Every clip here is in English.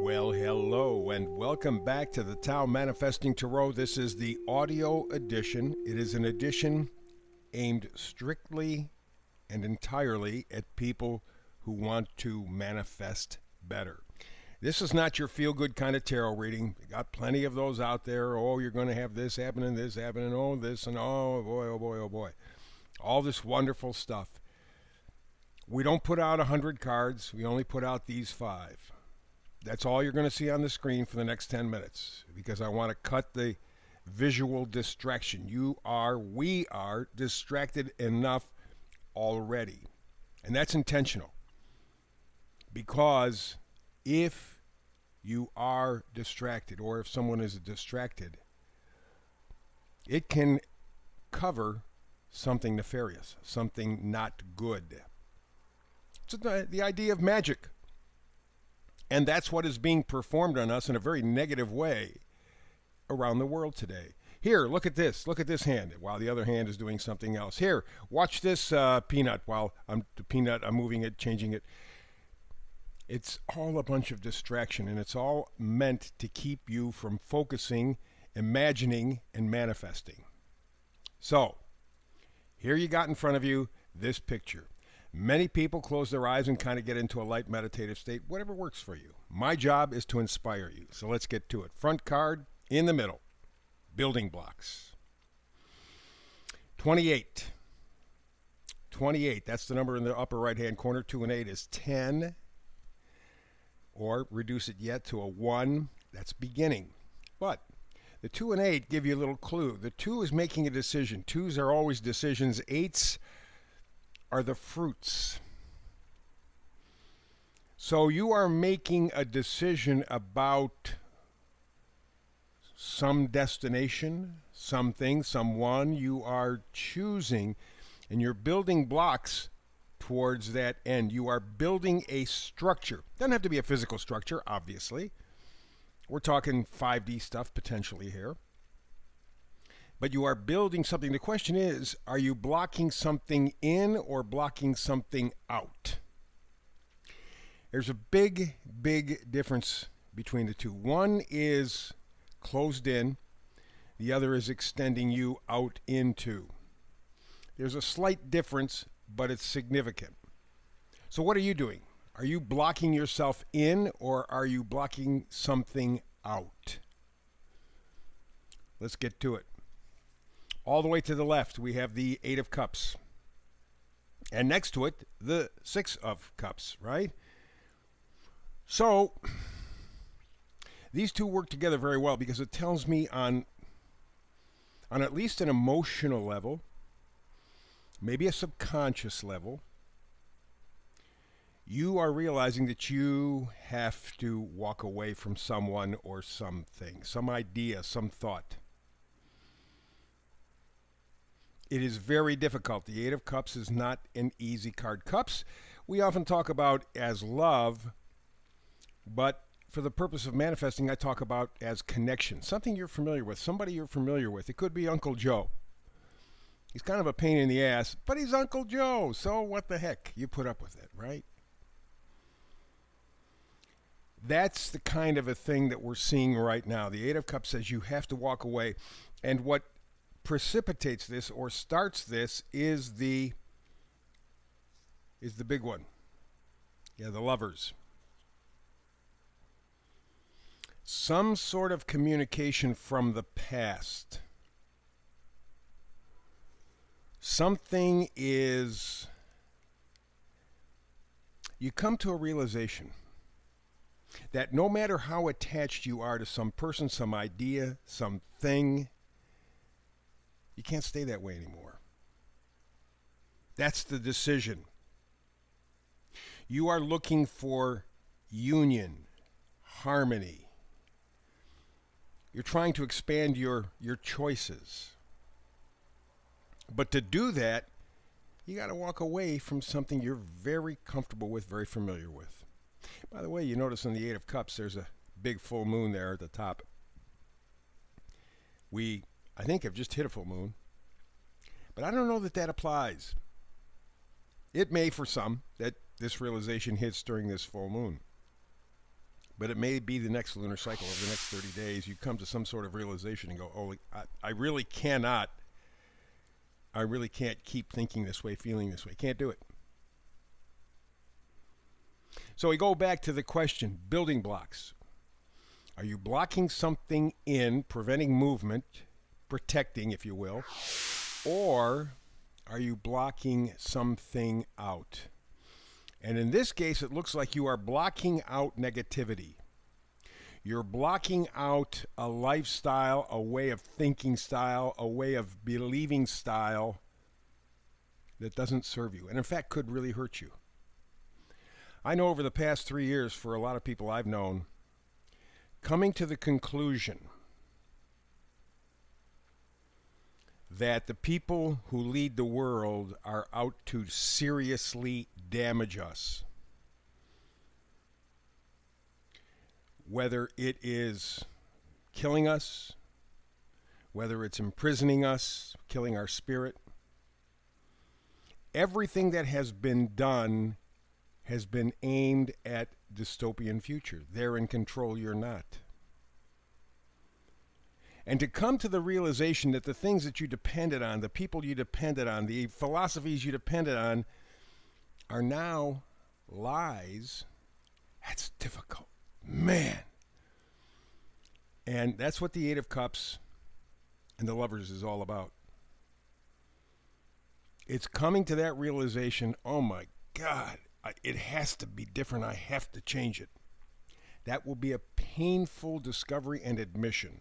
Well, hello, and welcome back to the Tao Manifesting Tarot. This is the audio edition. It is an edition aimed strictly and entirely at people who want to manifest better. This is not your feel good kind of tarot reading. You got plenty of those out there. Oh, you're going to have this happening, oh, this, and oh boy, oh boy, oh boy. All this wonderful stuff. We don't put out 100 cards, we only put out these 5. That's all you're going to see on the screen for the next 10 minutes because I want to cut the visual distraction. We are distracted enough already. And that's intentional. Because if you are distracted or if someone is distracted, it can cover something nefarious, something not good. It's the idea of magic. And that's what is being performed on us in a very negative way around the world today. Here, look at this. Look at this hand while the other hand is doing something else. Here, watch this peanut while I'm moving it, changing it. It's all a bunch of distraction, and it's all meant to keep you from focusing, imagining, and manifesting. So, here you got in front of you this picture. Many people close their eyes and kind of get into a light meditative state, whatever works for you. My job is to inspire you. So let's get to it. Front card in the middle. Building blocks. 28. 28, that's the number in the upper right-hand corner. 2 and 8 is 10. Or reduce it yet to a 1. That's beginning. But the 2 and 8 give you a little clue. The 2 is making a decision. 2s are always decisions. 8s are the fruits. So you are making a decision about some destination, something, someone. You are choosing, and you're building blocks towards that end. You are building a structure. Doesn't have to be a physical structure, obviously. We're talking 5D stuff potentially here. But you are building something. The question is, are you blocking something in or blocking something out? There's a big, big difference between the two. One is closed in. The other is extending you out into. There's a slight difference, but it's significant. So what are you doing? Are you blocking yourself in or are you blocking something out? Let's get to it. All the way to the left, we have the 8 of Cups. And next to it, the 6 of Cups, right? So, these two work together very well because it tells me on at least an emotional level, maybe a subconscious level, you are realizing that you have to walk away from someone or something, some idea, some thought. It is very difficult. The 8 of Cups is not an easy card. Cups, we often talk about as love, but for the purpose of manifesting, I talk about as connection. Something you're familiar with, somebody you're familiar with. It could be Uncle Joe. He's kind of a pain in the ass, but he's Uncle Joe, so what the heck? You put up with it, right? That's the kind of a thing that we're seeing right now. The 8 of Cups says you have to walk away, and what precipitates this or starts this is the big one. Yeah, the Lovers. Some sort of communication from the past. Something is, you come to a realization that no matter how attached you are to some person, some idea, something, you can't stay that way anymore. That's the decision. You are looking for union, harmony. You're trying to expand your choices. But to do that, you got to walk away from something you're very comfortable with, very familiar with. By the way, you notice in the 8 of Cups, there's a big full moon there at the top. I think have just hit a full moon. But I don't know that that applies. It may for some that this realization hits during this full moon. But it may be the next lunar cycle over the next 30 days. You come to some sort of realization and go, oh, I really can't keep thinking this way, feeling this way. Can't do it. So we go back to the question, building blocks. Are you blocking something in, preventing movement, protecting, if you will, or are you blocking something out? And in this case, it looks like you are blocking out negativity. You're blocking out a lifestyle, a way of thinking style, a way of believing style that doesn't serve you, and in fact could really hurt you. I know over the past 3 years, for a lot of people I've known, coming to the conclusion that the people who lead the world are out to seriously damage us. Whether it is killing us, whether it's imprisoning us, killing our spirit, everything that has been done has been aimed at dystopian future. They're in control, you're not. And to come to the realization that the things that you depended on, the people you depended on, the philosophies you depended on are now lies, that's difficult. Man. And that's what the Eight of Cups and the Lovers is all about. It's coming to that realization, oh my God, it has to be different. I have to change it. That will be a painful discovery and admission.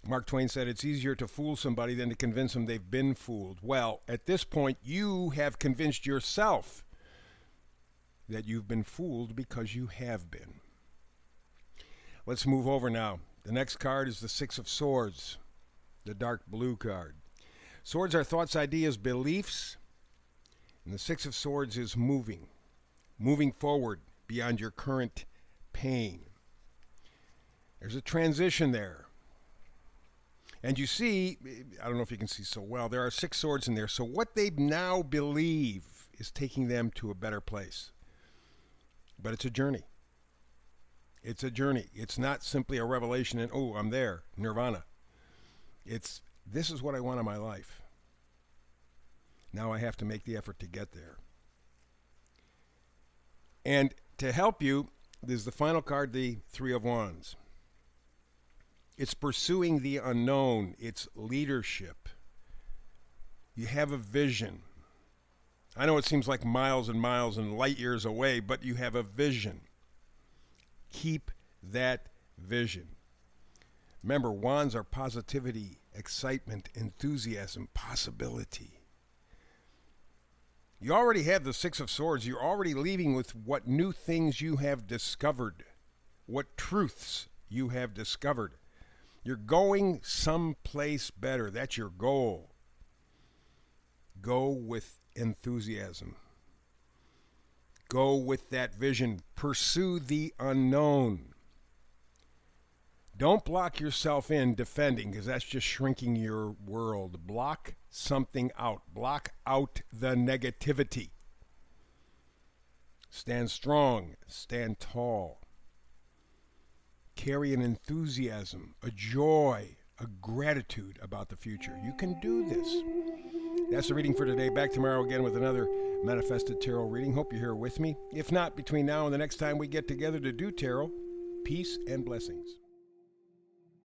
Mark Twain said it's easier to fool somebody than to convince them they've been fooled. Well, at this point, you have convinced yourself that you've been fooled because you have been. Let's move over now. The next card is the Six of Swords, the dark blue card. Swords are thoughts, ideas, beliefs, and the Six of Swords is moving forward beyond your current pain. There's a transition there. And you see, I don't know if you can see so well, there are 6 swords in there. So what they now believe is taking them to a better place. But it's a journey. It's a journey. It's not simply a revelation and, oh, I'm there, nirvana. It's, this is what I want in my life. Now I have to make the effort to get there. And to help you, there's the final card, the Three of Wands. It's pursuing the unknown. It's leadership. You have a vision. I know it seems like miles and miles and light years away, but you have a vision. Keep that vision. Remember, wands are positivity, excitement, enthusiasm, possibility. You already have the Six of Swords. You're already leaving with what new things you have discovered, what truths you have discovered. You're going someplace better. That's your goal. Go with enthusiasm. Go with that vision. Pursue the unknown. Don't block yourself in defending, because that's just shrinking your world. Block something out. Block out the negativity. Stand strong. Stand tall. Carry an enthusiasm, a joy, a gratitude about the future. You can do this. That's the reading for today. Back tomorrow again with another Manifested Tarot reading. Hope you're here with me. If not, between now and the next time we get together to do tarot, peace and blessings.